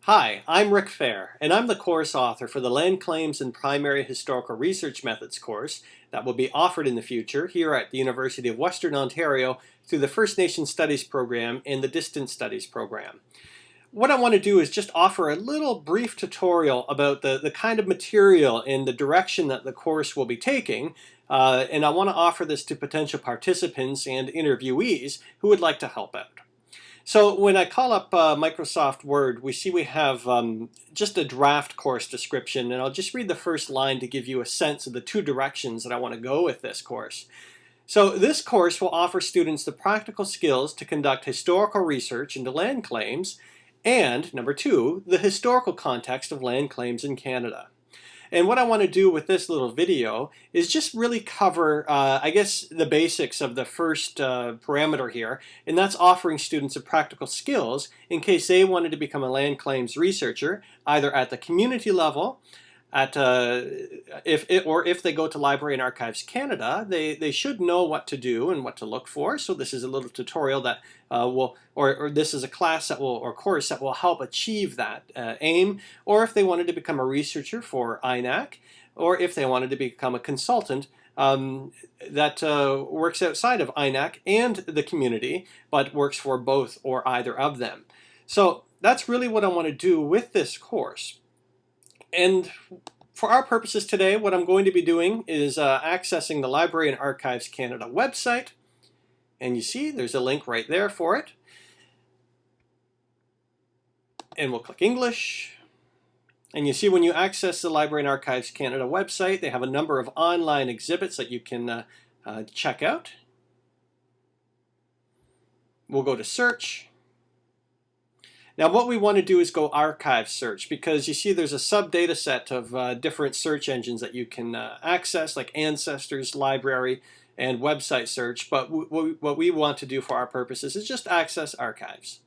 Hi, I'm Rick Fair, and I'm the course author for the Land Claims and Primary Historical Research Methods course that will be offered in the future here at the University of Western Ontario through the First Nation Studies program and the Distance Studies program. What I want to do is just offer a little brief tutorial about the kind of material and the direction that the course will be taking, and I want to offer this to potential participants and interviewees who would like to help out. So when I call up Microsoft Word, we see we have just a draft course description, and I'll just read the first line to give you a sense of the two directions that I want to go with this course. So this course will offer students the practical skills to conduct historical research into land claims, and number two, the historical context of land claims in Canada. And what I want to do with this little video is just really cover, I guess, the basics of the first parameter here, and that's offering students of practical skills in case they wanted to become a land claims researcher, either at the community level, if they go to Library and Archives Canada, they should know what to do and what to look for. So this is a little tutorial that this is a class that will, or course that will help achieve that aim. Or if they wanted to become a researcher for INAC, or if they wanted to become a consultant that works outside of INAC and the community, but works for both or either of them. So that's really what I want to do with this course. And for our purposes today, what I'm going to be doing is accessing the Library and Archives Canada website. And you see there's a link right there for it. And we'll click English. And you see when you access the Library and Archives Canada website, they have a number of online exhibits that you can check out. We'll go to search. Now what we want to do is go archive search, because you see there's a sub-data set of different search engines that you can access, like Ancestors, Library, and website search. But what we want to do for our purposes is just access archives.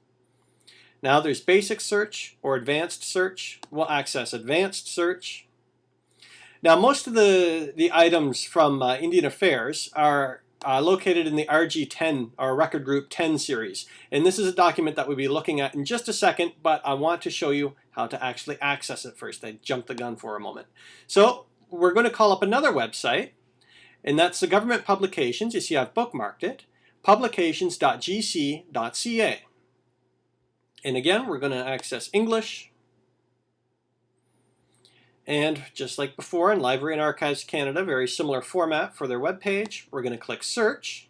Now there's basic search or advanced search. We'll access advanced search. Now most of the items from Indian Affairs are located in the RG10, or Record Group 10 series. And this is a document that we'll be looking at in just a second, but I want to show you how to actually access it first. I jumped the gun for a moment. So we're going to call up another website, and that's the government publications. You see I've bookmarked it, publications.gc.ca. And again, we're going to access English. And just like before in Library and Archives Canada, very similar format for their webpage. We're going to click Search.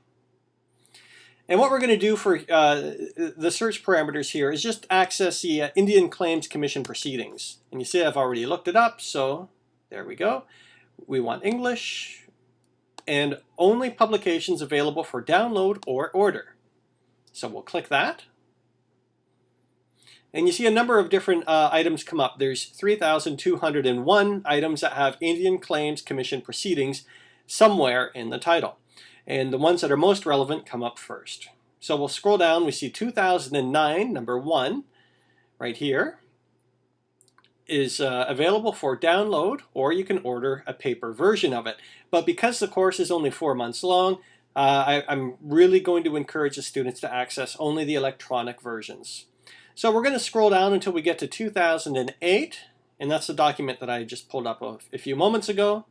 And what we're going to do for the search parameters here is just access the Indian Claims Commission proceedings. And you see I've already looked it up, so there we go. We want English and only publications available for download or order. So we'll click that. And you see a number of different items come up. There's 3,201 items that have Indian Claims Commission proceedings somewhere in the title. And the ones that are most relevant come up first. So we'll scroll down. We see 2009, number 1, right here, is available for download, or you can order a paper version of it. But because the course is only 4 months long, I'm really going to encourage the students to access only the electronic versions. So we're going to scroll down until we get to 2008, and that's the document that I just pulled up a few moments ago.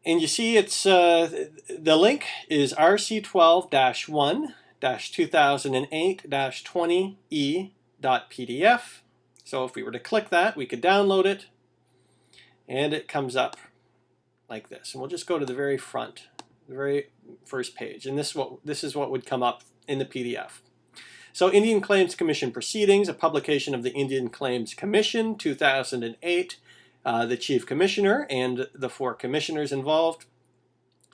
And you see it's the link is rc12-1-2008-20e.pdf. So if we were to click that, we could download it, and it comes up like this. And we'll just go to the very front, the very first page, and this is what would come up in the PDF. So Indian Claims Commission Proceedings, a publication of the Indian Claims Commission, 2008, the Chief Commissioner and the 4 commissioners involved,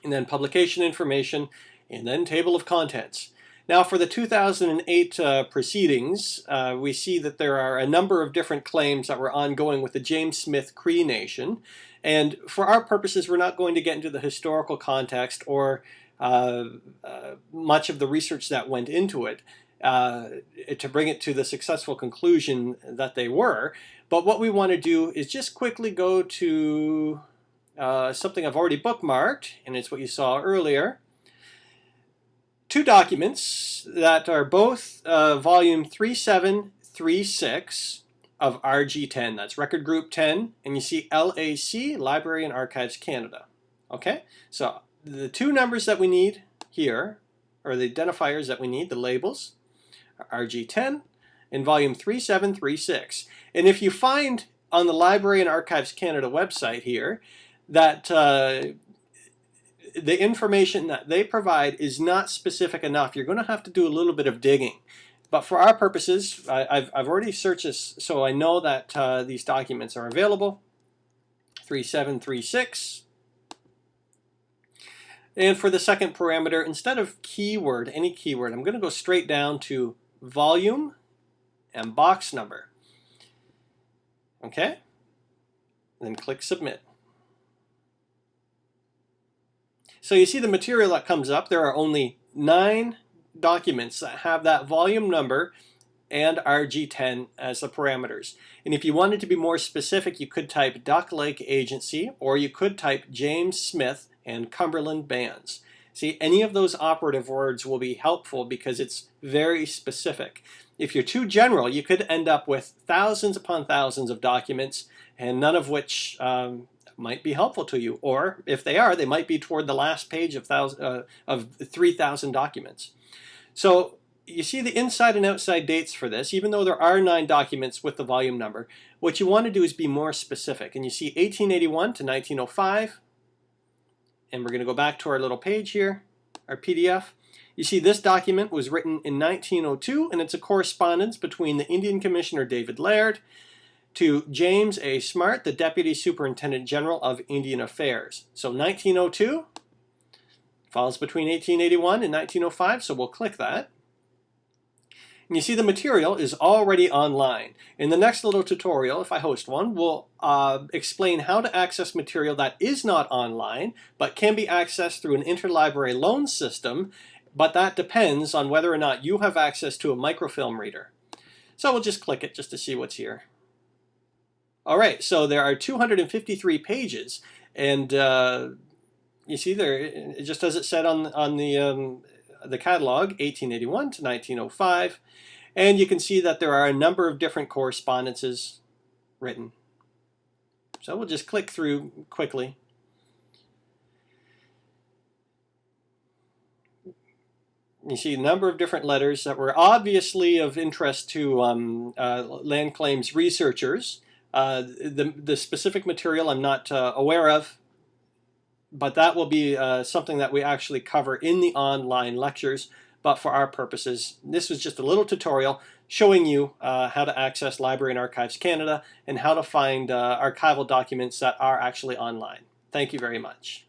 and then publication information, and then table of contents. Now for the 2008 proceedings, we see that there are a number of different claims that were ongoing with the James Smith Cree Nation, and for our purposes we're not going to get into the historical context or much of the research that went into it, to bring it to the successful conclusion that they were. But what we want to do is just quickly go to something I've already bookmarked, and it's what you saw earlier. Two documents that are both volume 37 36 of RG10. That's Record Group 10. And you see LAC, Library and Archives Canada. Okay, so the two numbers that we need here, or the identifiers that we need, the labels, are RG10 and volume 3736. And if you find on the Library and Archives Canada website here that the information that they provide is not specific enough, you're going to have to do a little bit of digging. But for our purposes, I've already searched this, so I know that these documents are available. 3736. And for the second parameter, instead of keyword, any keyword, I'm going to go straight down to volume and box number. Okay? Then click submit. So you see the material that comes up. There are only 9 documents that have that volume number and RG10 as the parameters. And if you wanted to be more specific, you could type Duck Lake Agency, or you could type James Smith and Cumberland Bands. See, any of those operative words will be helpful because it's very specific. If you're too general, you could end up with thousands upon thousands of documents, and none of which might be helpful to you. Or if they are, they might be toward the last page of 3,000 documents. So you see the inside and outside dates for this, even though there are 9 documents with the volume number. What you want to do is be more specific. And you see 1881 to 1905. And we're going to go back to our little page here, our PDF. You see this document was written in 1902, and it's a correspondence between the Indian Commissioner David Laird to James A. Smart, the Deputy Superintendent General of Indian Affairs. So 1902 falls between 1881 and 1905, so we'll click that. And you see the material is already online. In the next little tutorial, if I host one, we'll explain how to access material that is not online, but can be accessed through an interlibrary loan system, but that depends on whether or not you have access to a microfilm reader. So we'll just click it just to see what's here. All right, so there are 253 pages, and you see there, just as it said on the catalog, 1881 to 1905, and you can see that there are a number of different correspondences written. So we'll just click through quickly. You see a number of different letters that were obviously of interest to land claims researchers. The specific material I'm not aware of, but that will be something that we actually cover in the online lectures. But for our purposes, this was just a little tutorial showing you how to access Library and Archives Canada and how to find archival documents that are actually online. Thank you very much.